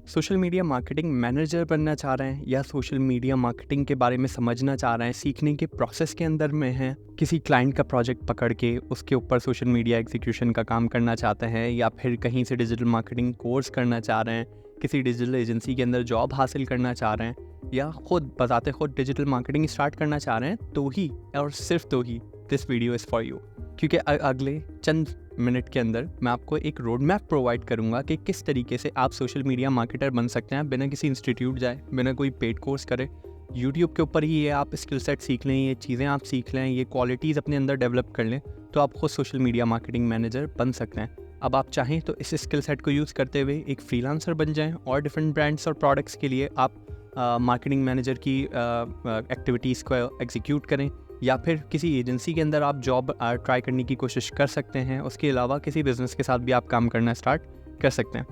Social media marketing manager बनना चाह रहे हैं या सोशल मीडिया मार्केटिंग के बारे में समझना चाह रहे हैं, सीखने के प्रोसेस के अंदर में हैं, किसी क्लाइंट का प्रोजेक्ट पकड़ के उसके ऊपर सोशल मीडिया एग्जीक्यूशन का काम करना चाहते हैं, या फिर कहीं से डिजिटल मार्केटिंग कोर्स करना चाह रहे हैं, किसी डिजिटल एजेंसी के अंदर जॉब हासिल करना चाह रहे हैं, या खुद बताते खुद डिजिटल मार्केटिंग स्टार्ट करना चाह रहे हैं, तो ही और सिर्फ तो ही this video is for you. क्योंकि अगले चंद मिनट के अंदर मैं आपको एक रोड मैप प्रोवाइड करूंगा कि किस तरीके से आप सोशल मीडिया मार्केटर बन सकते हैं बिना किसी इंस्टीट्यूट जाए, बिना कोई पेड कोर्स करे। यूट्यूब के ऊपर ही ये आप स्किल सेट सीख लें, ये चीज़ें आप सीख लें, ये क्वालिटीज़ अपने अंदर डेवलप कर लें, तो आप खुद सोशल मीडिया मार्केटिंग मैनेजर बन सकते हैं। अब आप चाहें तो इस स्किल सेट को यूज़ करते हुए एक फ्रीलांसर बन जाएं और डिफरेंट ब्रांड्स और प्रोडक्ट्स के लिए आप मार्केटिंग मैनेजर की एक्टिविटीज़ को एग्जीक्यूट करें, या फिर किसी एजेंसी के अंदर आप जॉब ट्राई करने की कोशिश कर सकते हैं। उसके अलावा किसी बिज़नेस के साथ भी आप काम करना स्टार्ट कर सकते हैं।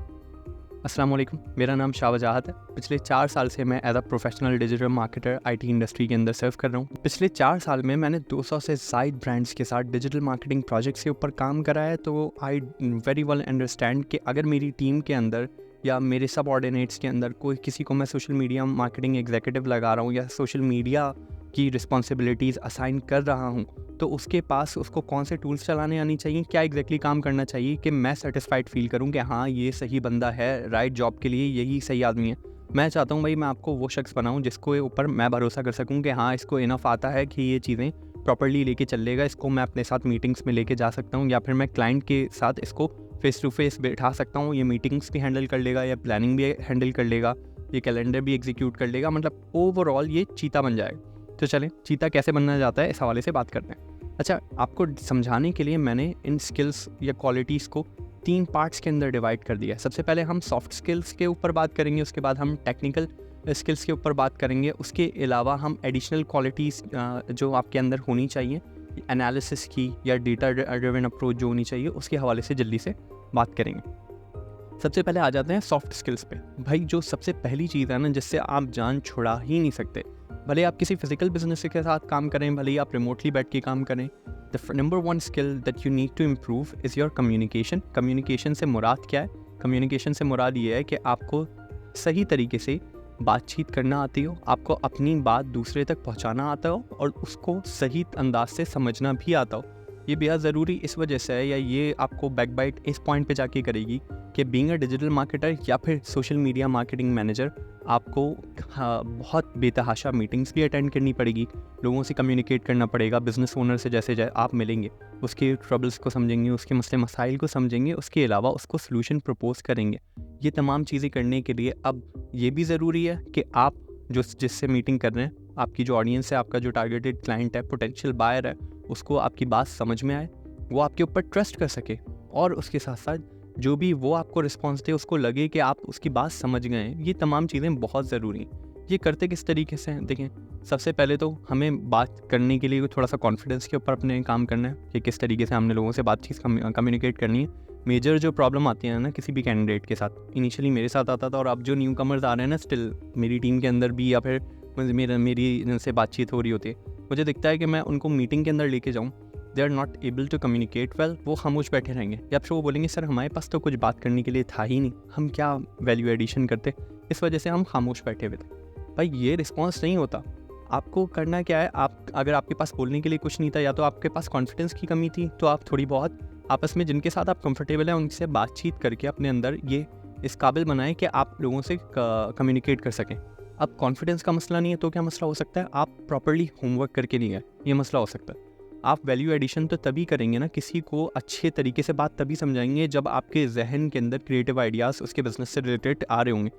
अस्सलाम वालेकुम, मेरा नाम शाह वजाहत है। पिछले 4 साल से मैं as a professional digital marketer IT industry के अंदर सर्व कर रहा हूँ। पिछले 4 साल में मैंने 200 से ज़ायद ब्रांड्स के साथ डिजिटल मार्केटिंग प्रोजेक्ट्स के ऊपर काम करा है। तो आई वेरी वेल अंडरस्टैंड कि अगर मेरी टीम के अंदर या मेरे सबऑर्डिनेट्स के अंदर कोई किसी को मैं सोशल मीडिया मार्केटिंग एग्जीक्यूटिव लगा रहा हूँ या सोशल मीडिया की रिस्पॉन्सिबिलिटीज़ असाइन कर रहा हूँ, तो उसके पास उसको कौन से टूल्स चलाने आनी चाहिए, क्या एग्जैक्टली काम करना चाहिए कि मैं सेटिस्फाइड फील करूँ कि हाँ ये सही बंदा है, राइट जॉब के लिए यही सही आदमी है। मैं चाहता हूँ भाई मैं आपको वो शख्स बनाऊँ जिसको ऊपर मैं भरोसा कर सकूँ कि हाँ इसको इनफ आता है कि ये चीज़ें प्रॉपर्ली लेके चलेगा, इसको मैं अपने साथ मीटिंग्स में लेके जा सकता हूँ, या फिर मैं क्लाइंट के साथ इसको फेस टू फेस बैठा सकता हूँ। ये मीटिंग्स भी हैंडल कर लेगा, या प्लानिंग भी हैंडल कर लेगा, ये कैलेंडर भी एग्जीक्यूट कर लेगा, मतलब ओवरऑल ये चीता बन जाएगा। तो चलें चीता कैसे बनना जाता है इस हवाले से बात करते हैं। अच्छा, आपको समझाने के लिए मैंने इन स्किल्स या क्वालिटीज़ को 3 पार्ट्स के अंदर डिवाइड कर दिया है। सबसे पहले हम सॉफ्ट स्किल्स के ऊपर बात करेंगे, उसके बाद हम टेक्निकल स्किल्स के ऊपर बात करेंगे, उसके अलावा हम एडिशनल क्वालिटीज़ जो आपके अंदर होनी चाहिए एनालिसिस की या डेटा ड्रिवन अप्रोच जो होनी चाहिए, उसके हवाले से जल्दी से बात करेंगे। सबसे पहले आ जाते हैं सॉफ्ट स्किल्स पे। भाई जो सबसे पहली चीज़ है ना जिससे आप जान छुड़ा ही नहीं सकते, भले आप किसी फिजिकल बिजनेस के साथ काम करें, भले ही आप रिमोटली बैठ के काम करें, the number 1 skill that you need to improve is your communication. Communication से मुराद क्या है? कम्युनिकेशन से मुराद ये है कि आपको सही तरीके से बातचीत करना आती हो, आपको अपनी बात दूसरे तक पहुंचाना आता हो और उसको सही अंदाज से समझना भी आता हो। ये बेहद ज़रूरी इस वजह से है, या ये आपको बैकबाइट इस पॉइंट पे जाके करेगी कि बीइंग अ डिजिटल मार्केटर या फिर सोशल मीडिया मार्केटिंग मैनेजर आपको बहुत बेतहाशा मीटिंग्स भी अटेंड करनी पड़ेगी, लोगों से कम्युनिकेट करना पड़ेगा। बिज़नेस ओनर से जैसे आप मिलेंगे, उसके ट्रबल्स को समझेंगे, उसके मसले मसाइल को समझेंगे, उसके अलावा उसको सलूशन प्रपोज करेंगे। ये तमाम चीज़ें करने के लिए अब ये भी ज़रूरी है कि आप जिससे मीटिंग कर रहे हैं, आपकी जो ऑडियंस है, आपका जो टारगेटेड क्लाइंट है, पोटेंशियल बायर है, उसको आपकी बात समझ में आए, वो आपके ऊपर ट्रस्ट कर सके, और उसके साथ साथ जो भी वो आपको रिस्पॉन्स दे उसको लगे कि आप उसकी बात समझ गए हैं। ये तमाम चीज़ें बहुत ज़रूरी हैं। ये करते किस तरीके से हैं? देखें, सबसे पहले तो हमें बात करने के लिए थोड़ा सा कॉन्फिडेंस के ऊपर अपने काम करना है कि किस तरीके से हमने लोगों से बातचीत कम्युनिकेट करनी है। मेजर जो प्रॉब्लम आती है ना किसी भी कैंडिडेट के साथ, इनिशियली मेरे साथ आता था, और अब जो न्यू कमर्स आ रहे हैं ना, स्टिल मेरी टीम के अंदर भी, या फिर मेरी इनसे बातचीत हो रही होती है, मुझे दिखता है कि मैं उनको मीटिंग के अंदर लेके जाऊँ, they are not able to communicate well. वो खामोश बैठे रहेंगे, या फिर वो बोलेंगे सर हमारे पास तो कुछ बात करने के लिए था ही नहीं, हम क्या वैल्यू एडिशन करते, इस वजह से हम खामोश बैठे हुए थे। भाई ये रिस्पॉन्स नहीं होता। आपको करना क्या है, आप अगर आपके पास बोलने के लिए कुछ नहीं था, या तो आपके पास कॉन्फिडेंस की कमी थी, तो आप थोड़ी बहुत आपस में जिनके साथ आप कंफर्टेबल हैं उनसे बातचीत करके अपने अंदर ये इस काबिल बनाएं कि आप लोगों से कम्युनिकेट कर सकें। अब कॉन्फिडेंस का मसला नहीं है तो क्या मसला हो सकता है? आप प्रॉपर्ली होमवर्क करके नहीं है, ये मसला हो सकता है। आप वैल्यू एडिशन तो तभी करेंगे ना, किसी को अच्छे तरीके से बात तभी समझाएंगे जब आपके जहन के अंदर क्रिएटिव आइडियाज़ उसके बिज़नेस से रिलेटेड आ रहे होंगे।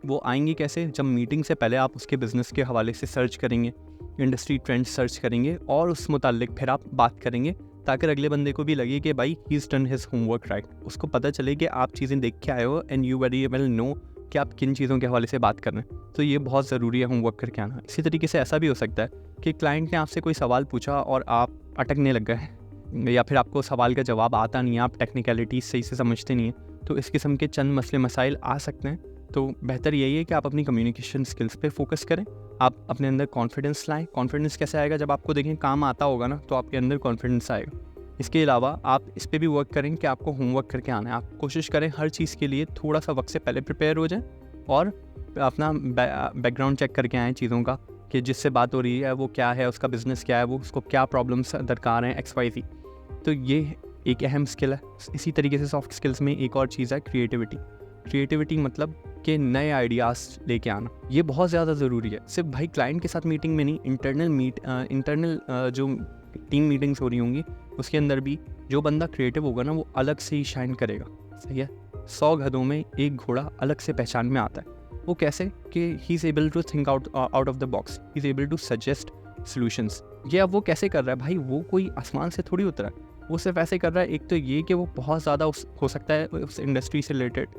वो आएंगे कैसे? जब मीटिंग से पहले आप उसके बिज़नेस के हवाले से सर्च करेंगे, इंडस्ट्री ट्रेंड्स सर्च करेंगे, और उस मुतालिक फिर आप बात करेंगे, ताकि अगले बंदे को भी लगे कि भाई he is done his homework right. उसको पता चले कि आप चीज़ें देख के आए हो, and you very well know कि आप किन चीज़ों के हवाले से बात कर रहे हैं। तो ये बहुत ज़रूरी है होमवर्क करके आना। इसी तरीके से ऐसा भी हो सकता है कि क्लाइंट ने आपसे कोई सवाल पूछा और आप अटकने लग गए, या फिर आपको सवाल का जवाब आता नहीं है, आप टेक्निकलिटीज़ सही से समझते नहीं हैं, तो इस किस्म के चंद मसले मसाइल आ सकते हैं। तो बेहतर यही है कि आप अपनी कम्युनिकेशन स्किल्स पे फोकस करें, आप अपने अंदर कॉन्फिडेंस लाएं। कॉन्फिडेंस कैसे आएगा? जब आपको देखें काम आता होगा ना, तो आपके अंदर कॉन्फिडेंस आएगा। इसके अलावा आप इस पे भी वर्क करें कि आपको होमवर्क करके आना है। आप कोशिश करें हर चीज़ के लिए थोड़ा सा वक्त से पहले प्रिपेयर हो जाएं, और अपना बैकग्राउंड चेक करके आएँ चीज़ों का, कि जिससे बात हो रही है वो क्या है, उसका बिज़नेस क्या है, वो उसको क्या प्रॉब्लम्स दरकार हैं, XYZ। तो ये एक अहम स्किल है। इसी तरीके से सॉफ्ट स्किल्स में एक और चीज़ है क्रिएटिविटी। क्रिएटिविटी मतलब कि नए आइडियाज़ लेके आना, ये बहुत ज़्यादा ज़रूरी है। सिर्फ भाई क्लाइंट के साथ मीटिंग में नहीं, इंटरनल जो टीम मीटिंग्स हो रही होंगी उसके अंदर भी जो बंदा क्रिएटिव होगा ना, वो अलग से ही शाइन करेगा। सही है। 100 गधों में एक घोड़ा अलग से पहचान में आता है। वो कैसे? कि he is able to think out of the box, he is able to suggest solutions. ये अब वो कैसे कर रहा है भाई? वो कोई आसमान से थोड़ी उतरा है, वो सिर्फ ऐसे कर रहा है। एक तो ये कि वो बहुत ज़्यादा हो सकता है उस इंडस्ट्री से रिलेटेड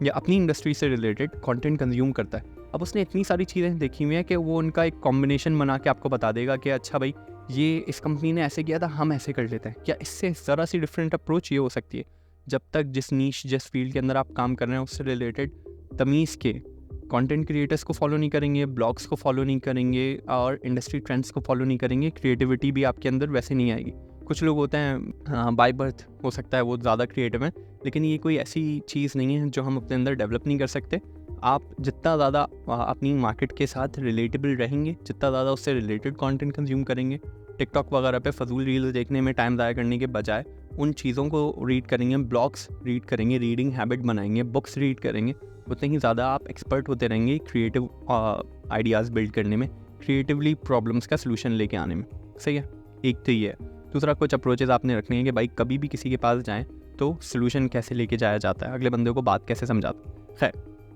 या अपनी इंडस्ट्री से रिलेटेड कंटेंट कंज्यूम करता है। अब उसने इतनी सारी चीज़ें देखी हुई हैं कि वो उनका एक कॉम्बिनेशन बना के आपको बता देगा कि अच्छा भाई, ये इस कंपनी ने ऐसे किया था, हम ऐसे कर लेते हैं। क्या इससे ज़रा सी डिफरेंट अप्रोच ये हो सकती है? जब तक जिस नीश, जिस फील्ड के अंदर आप काम कर रहे हैं उससे रिलेटेड तमीज़ के कंटेंट क्रिएटर्स को फॉलो नहीं करेंगे, ब्लॉग्स को फॉलो नहीं करेंगे और इंडस्ट्री ट्रेंड्स को फॉलो नहीं करेंगे, क्रिएटिविटी भी आपके अंदर वैसे नहीं आएगी। कुछ लोग होते हैं बाय बर्थ, हो सकता है वो ज़्यादा क्रिएटिव हैं, लेकिन ये कोई ऐसी चीज़ नहीं है जो हम अपने अंदर डेवलप नहीं कर सकते। आप जितना ज़्यादा अपनी मार्केट के साथ रिलेटेबल रहेंगे, जितना ज़्यादा उससे रिलेटेड कंटेंट कंज्यूम करेंगे, टिकटॉक वगैरह पे फजूल रील देखने में टाइम ज़ाया करने के बजाय उन चीज़ों को रीड करेंगे, ब्लॉग्स रीड करेंगे, रीडिंग हैबिट बनाएंगे, बुक्स रीड करेंगे, उतने ही ज़्यादा आप एक्सपर्ट होते रहेंगे क्रिएटिव आइडियाज़ बिल्ड करने में, क्रिएटिवली प्रॉब्लम्स का सलूशन लेके आने में। सही है। एक तो ये है। दूसरा, कुछ अप्रोचेस आपने रखने हैं कि भाई कभी भी किसी के पास जाएँ तो सलूशन कैसे लेके जाया जाता है, अगले बंदे को बात कैसे समझाते हैं। खैर,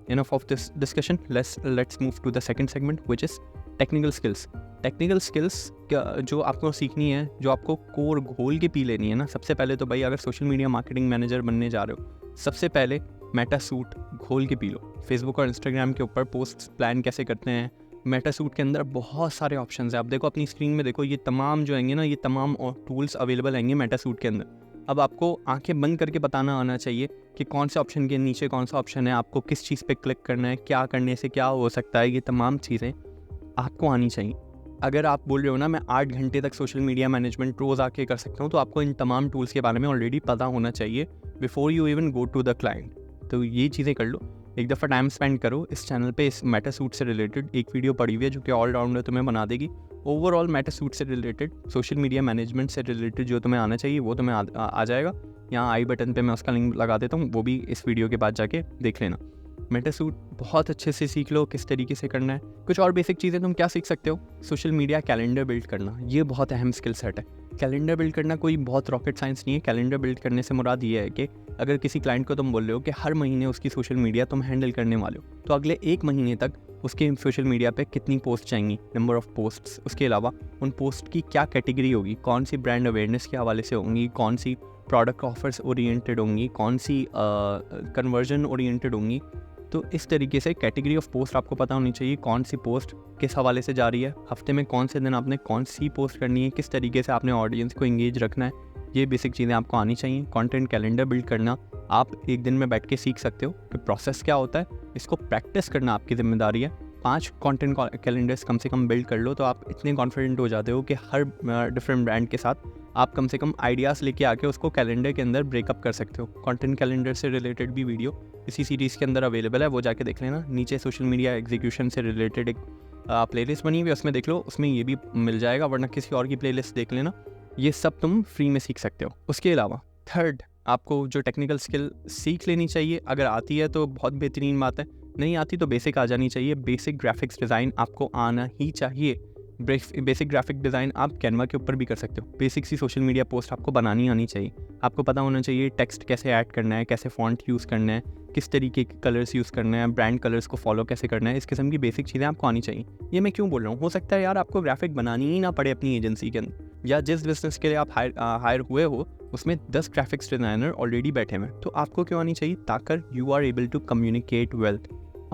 enough of this discussion, let's move to the second segment, which is technical skills. Technical skills जो आपको सीखनी है, जो आपको कोर घोल के पी लेनी है ना, सबसे पहले तो भाई अगर सोशल मीडिया मार्केटिंग मैनेजर बनने जा रहे हो, सबसे पहले मेटा सूट घोल के पी लो। फेसबुक और इंस्टाग्राम के ऊपर पोस्ट प्लान कैसे करते हैं, मेटा सूट के अंदर बहुत सारे ऑप्शंस हैं। आप देखो अपनी स्क्रीन में देखो, ये तमाम जो आएंगे ना, ये तमाम टूल्स अवेलेबल आएंगे मेटा सूट के अंदर। अब आपको आंखें बंद करके बताना आना चाहिए कि कौन से ऑप्शन के नीचे कौन सा ऑप्शन है, आपको किस चीज़ पे क्लिक करना है, क्या करने से क्या हो सकता है, ये तमाम चीज़ें आपको आनी चाहिए। अगर आप बोल रहे हो ना मैं 8 घंटे तक सोशल मीडिया मैनेजमेंट रोज़ आके कर सकता हूँ, तो आपको इन तमाम टूल्स के बारे में ऑलरेडी पता होना चाहिए before you even go to the client. तो ये चीज़ें कर लो, एक दफ़ा टाइम स्पेंड करो। इस चैनल पे इस मेटा सूट से रिलेटेड एक वीडियो पड़ी हुई है जो कि ऑलराउंडर तुम्हें बना देगी। ओवरऑल मेटा सूट से रिलेटेड, सोशल मीडिया मैनेजमेंट से रिलेटेड जो तुम्हें आना चाहिए वो तुम्हें आ जाएगा। यहाँ आई बटन पे मैं उसका लिंक लगा देता हूँ, वो भी इस वीडियो के बाद जाके देख लेना। मेटा सूट बहुत अच्छे से सीख लो किस तरीके से करना है। कुछ और बेसिक चीज़ें तुम क्या सीख सकते हो? सोशल मीडिया कैलेंडर बिल्ड करना, ये बहुत अहम स्किल सेट है। कैलेंडर बिल्ड करना कोई बहुत रॉकेट साइंस नहीं है। कैलेंडर बिल्ड करने से मुराद ये है कि अगर किसी क्लाइंट को तुम बोल रहे हो कि हर महीने उसकी सोशल मीडिया तुम हैंडल करने वाले हो, तो अगले 1 महीने तक उसके सोशल मीडिया पे कितनी पोस्ट जाएंगी, नंबर ऑफ पोस्ट्स, उसके अलावा उन पोस्ट की क्या कैटेगरी होगी, कौन सी ब्रांड अवेयरनेस के हवाले से होंगी, कौन सी प्रोडक्ट ऑफर्स ओरिएंटेड होंगी, कौन सी कन्वर्जन ओरिएंटेड होंगी। तो इस तरीके से कैटेगरी ऑफ पोस्ट आपको पता होनी चाहिए, कौन सी पोस्ट किस हवाले से जा रही है, हफ्ते में कौन से दिन आपने कौन सी पोस्ट करनी है, किस तरीके से आपने ऑडियंस को एंगेज रखना है, ये बेसिक चीज़ें आपको आनी चाहिए। कंटेंट कैलेंडर बिल्ड करना आप एक दिन में बैठ के सीख सकते हो कि प्रोसेस क्या होता है, इसको प्रैक्टिस करना आपकी जिम्मेदारी है। 5 कंटेंट कैलेंडर्स कम से कम बिल्ड कर लो तो आप इतने कॉन्फिडेंट हो जाते हो कि हर डिफरेंट ब्रांड के साथ आप कम से कम आइडियाज़ लेके आके उसको कैलेंडर के अंदर ब्रेकअप कर सकते हो। कंटेंट कैलेंडर से रिलेटेड भी वीडियो इसी सीरीज़ के अंदर अवेलेबल है, वो जाके देख लेना। नीचे सोशल मीडिया एग्जीक्यूशन से रिलेटेड एक प्लेलिस्ट बनी हुई है, उसमें देख लो, उसमें ये भी मिल जाएगा, वरना किसी और की प्लेलिस्ट देख लेना। ये सब तुम फ्री में सीख सकते हो। उसके अलावा थर्ड, आपको जो टेक्निकल स्किल सीख लेनी चाहिए, अगर आती है तो बहुत बेहतरीन बात है, नहीं आती तो बेसिक आ जानी चाहिए। बेसिक ग्राफिक्स डिज़ाइन आपको आना ही चाहिए। बेसिक ग्राफिक डिज़ाइन आप कैनवा के ऊपर भी कर सकते हो। बेसिक सी सोशल मीडिया पोस्ट आपको बनानी आनी चाहिए। आपको पता होना चाहिए टेक्स्ट कैसे ऐड करना है, कैसे फॉन्ट यूज़ करना है, किस तरीके के कलर्स यूज़ करना है, ब्रांड कलर्स को फॉलो कैसे करना है, इस किस्म की बेसिक चीज़ें आपको आनी चाहिए। ये मैं क्यों बोल रहा हूँ? हो सकता है यार आपको ग्राफिक बनानी ही ना पड़े अपनी एजेंसी के अंदर, या जिस बिजनेस के लिए आप हायर हुए हो उसमें 10 ग्राफिक्स डिज़ाइनर ऑलरेडी बैठे हुए हैं, तो आपको क्यों आनी चाहिए? ताकि you are able to communicate well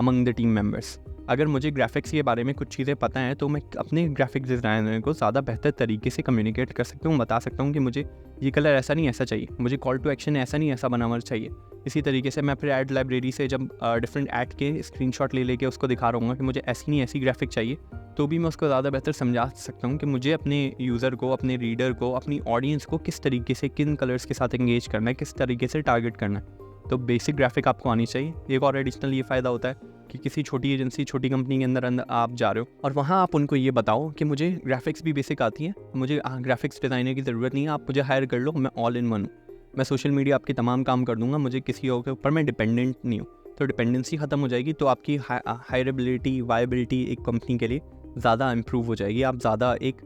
among the team members. अगर मुझे ग्राफिक्स के बारे में कुछ चीज़ें पता हैं तो मैं अपने ग्राफिक डिज़ाइनर को ज़्यादा बेहतर तरीके से कम्युनिकेट कर सकता हूँ, बता सकता हूँ कि मुझे ये कलर ऐसा नहीं ऐसा चाहिए, मुझे कॉल टू एक्शन ऐसा नहीं ऐसा बना हुआ चाहिए। इसी तरीके से मैं फिर ऐड लाइब्रेरी से जब डिफरेंट ऐड के स्क्रीनशॉट ले लेके उसको दिखा रहा हूँ कि मुझे ऐसी नहीं ऐसी ग्राफिक चाहिए, तो भी मैं उसको ज़्यादा बेहतर समझा सकता हूँ कि मुझे अपने यूज़र को, अपने रीडर को, अपनी ऑडियंस को किस तरीके से किन कलर्स के साथ एंगेज करना है, किस तरीके से टारगेट करना है। तो बेसिक ग्राफिक आपको आनी चाहिए। एक और एडिशनल ये फ़ायदा होता है कि किसी छोटी एजेंसी, छोटी कंपनी के अंदर आप जा रहे हो और वहाँ आप उनको ये बताओ कि मुझे ग्राफिक्स भी बेसिक आती है, मुझे ग्राफिक्स डिज़ाइनर की ज़रूरत नहीं है, आप मुझे हायर कर लो, मैं ऑल इन वन हूँ, मैं सोशल मीडिया आपके तमाम काम कर दूंगा, मुझे किसी और के ऊपर मैं डिपेंडेंट नहीं हूँ। तो डिपेंडेंसी ख़त्म हो जाएगी, तो आपकी हायरेबिलिटी, वायबिलिटी एक कंपनी के लिए ज़्यादा इम्प्रूव हो जाएगी, आप ज़्यादा एक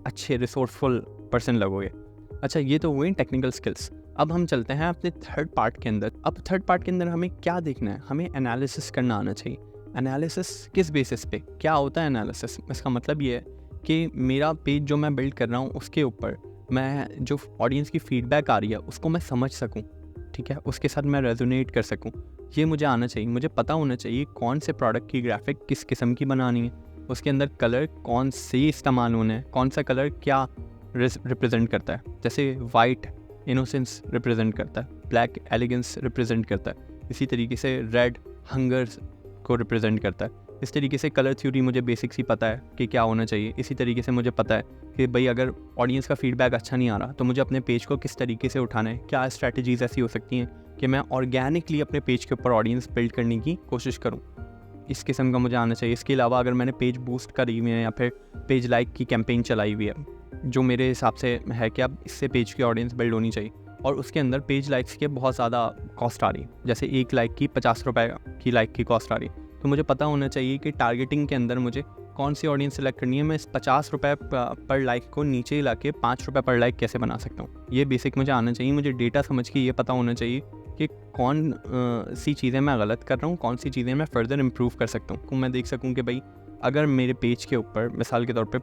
अच्छे रिसोर्सफुल पर्सन लगोगे। अच्छा, ये तो हुए टेक्निकल स्किल्स। अब हम चलते हैं अपने थर्ड पार्ट के अंदर। अब थर्ड पार्ट के अंदर हमें क्या देखना है, हमें एनालिसिस करना आना चाहिए। एनालिसिस किस बेसिस पे, क्या होता है एनालिसिस? इसका मतलब ये है कि मेरा पेज जो मैं बिल्ड कर रहा हूँ उसके ऊपर मैं जो ऑडियंस की फीडबैक आ रही है उसको मैं समझ सकूँ, ठीक है, उसके साथ मैं रेजोनेट कर सकूँ। ये मुझे आना चाहिए, मुझे पता होना चाहिए कौन से प्रोडक्ट की ग्राफिक किस किस्म की बनानी है, उसके अंदर कलर कौन से इस्तेमाल होने हैं, कौन सा कलर क्या रिप्रेजेंट करता है। जैसे वाइट इनोसेंस रिप्रेजेंट करता है, ब्लैक एलिगेंस रिप्रेजेंट करता है, इसी तरीके से रेड हंगर को रिप्रेजेंट करता है। इस तरीके से कलर थ्योरी मुझे बेसिक्स ही पता है कि क्या होना चाहिए। इसी तरीके से मुझे पता है कि भाई अगर ऑडियंस का फीडबैक अच्छा नहीं आ रहा तो मुझे अपने पेज को किस तरीके से उठाना है, क्या स्ट्रैटेजीज ऐसी हो सकती हैं कि मैं ऑर्गेनिकली अपने पेज के ऊपर ऑडियंस बिल्ड करने की कोशिश करूँ। इस किस्म का मुझे आना चाहिए। इसके अलावा अगर मैंने पेज बूस्ट करी हुई है या फिर पेज लाइक की कैंपेन चलाई हुई है, जो मेरे हिसाब से है कि अब इससे पेज की ऑडियंस बिल्ड होनी चाहिए, और उसके अंदर पेज लाइक्स के बहुत ज़्यादा कॉस्ट आ रही है, जैसे एक लाइक की 50 रुपये की लाइक की कॉस्ट आ रही है, तो मुझे पता होना चाहिए कि टारगेटिंग के अंदर मुझे कौन सी ऑडियंस सेलेक्ट करनी है। मैं इस 50 रुपये पर लाइक को नीचे ही ला के 5 रुपये पर लाइक कैसे बना सकता हूँ, ये बेसिक मुझे आना चाहिए। मुझे डेटा समझ के ये पता होना चाहिए कि कौन सी चीज़ें मैं गलत कर रहा हूँ, कौन सी चीज़ें मैं फर्दर इम्प्रूव कर सकता हूँ। मैं देख सकूँ कि भाई अगर मेरे पेज के ऊपर मिसाल के तौर पे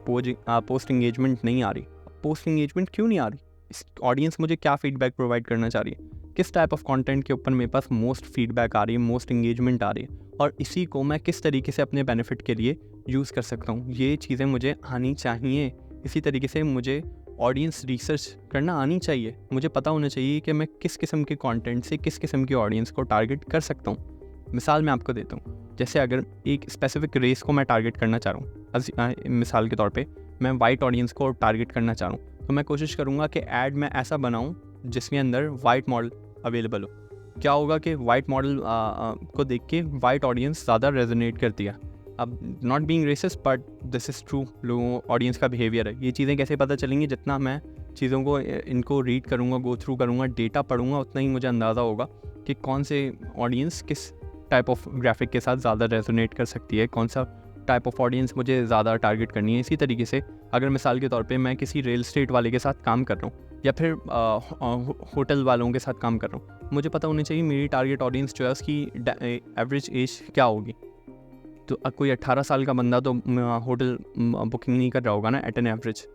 पोस्ट इंगेजमेंट नहीं आ रही, पोस्ट इंगेजमेंट क्यों नहीं आ रही, इस ऑडियंस मुझे क्या फीडबैक प्रोवाइड करना चाह रही है, किस टाइप ऑफ कंटेंट के ऊपर मेरे पास मोस्ट फीडबैक आ रही है, मोस्ट इंगेजमेंट आ रही है, और इसी को मैं किस तरीके से अपने बेनिफिट के लिए यूज़ कर सकता हूँ, ये चीज़ें मुझे आनी चाहिए। इसी तरीके से मुझे ऑडियंस रिसर्च करना आनी चाहिए। मुझे पता होना चाहिए कि मैं किस किस्म के कंटेंट से किस किस्म की ऑडियंस को टारगेट कर सकता हूँ। मिसाल मैं आपको देता हूँ, जैसे अगर एक स्पेसिफिक रेस को मैं टारगेट करना चाह रहा हूँ, मिसाल के तौर पे मैं वाइट ऑडियंस को टारगेट करना चाह रहा हूँ, तो मैं कोशिश करूँगा कि ऐड मैं ऐसा बनाऊँ जिसके अंदर वाइट मॉडल अवेलेबल हो। क्या होगा कि वाइट मॉडल को देख के वाइट ऑडियंस ज़्यादा रेजोनेट करती है। अब not being racist but this is true, लोगों ऑडियंस का बिहेवियर है। ये चीज़ें कैसे पता चलेंगी, जितना मैं चीज़ों को इनको रीड करूँगा, गो थ्रू करूँगा, डेटा पढ़ूँगा, उतना ही मुझे अंदाज़ा होगा कि कौन से ऑडियंस किस टाइप ऑफ ग्राफिक के साथ ज़्यादा रेजोनेट कर सकती है, कौन सा टाइप ऑफ ऑडियंस मुझे ज़्यादा टारगेट करनी है। इसी तरीके से अगर मिसाल के तौर पे मैं किसी रियल एस्टेट वाले के साथ काम कर रहा हूँ या फिर होटल वालों के साथ काम कर रहा हूँ, मुझे पता होना चाहिए मेरी टारगेट ऑडियंस जो है उसकी एवरेज एज क्या होगी। तो कोई 18 साल का बंदा तो होटल बुकिंग नहीं कर रहा होगा ना एट एन एवरेज,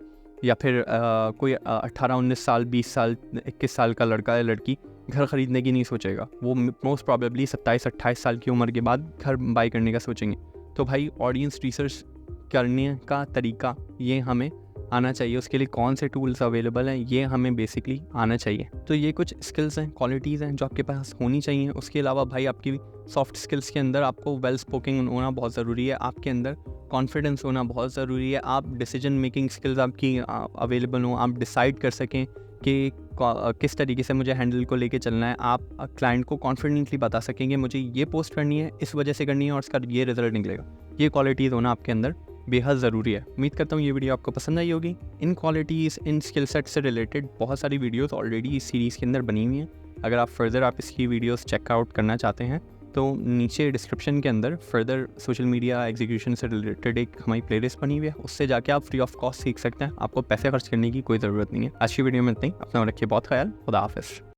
या फिर कोई 18-19 साल, 20 साल, 21 साल का लड़का या लड़की घर ख़रीदने की नहीं सोचेगा, वो मोस्ट प्रॉबेबली 27-28 साल की उम्र के बाद घर बाई करने का सोचेंगे। तो भाई ऑडियंस रिसर्च करने का तरीका ये हमें आना चाहिए, उसके लिए कौन से टूल्स अवेलेबल हैं ये हमें बेसिकली आना चाहिए। तो ये कुछ स्किल्स हैं, क्वालिटीज़ हैं जो आपके पास होनी चाहिए। उसके अलावा भाई आपकी सॉफ्ट स्किल्स के अंदर आपको वेल स्पोकिंग होना बहुत ज़रूरी है, आपके अंदर कॉन्फिडेंस होना बहुत ज़रूरी है, आप डिसीजन मेकिंग स्किल्स आपकी अवेलेबल हों, आप डिसाइड कर सकें कि किस तरीके से मुझे हैंडल को लेके चलना है, आप क्लाइंट को कॉन्फिडेंटली बता सकेंगे मुझे ये पोस्ट करनी है, इस वजह से करनी है और उसका ये रिजल्ट निकलेगा। ये क्वालिटीज़ होना आपके अंदर बेहद ज़रूरी है। उम्मीद करता हूँ ये वीडियो आपको पसंद आई होगी। इन क्वालिटीज़, इन स्किल सेट से रिलेटेड बहुत सारी वीडियोस ऑलरेडी इस सीरीज़ के अंदर बनी हुई हैं। अगर आप फर्दर इसकी वीडियोस चेकआउट करना चाहते हैं तो नीचे डिस्क्रिप्शन के अंदर फर्दर सोशल मीडिया एग्जीक्यूशन से रिलेटेड एक हमारी प्लेलिस्ट बनी हुई है, उससे जाके आप फ्री ऑफ कॉस्ट सीख सकते हैं। आपको पैसे खर्च करने की कोई ज़रूरत नहीं है। आज की वीडियो में इतना ही। अपना रखिए बहुत ख्याल। खुदा हाफिज़।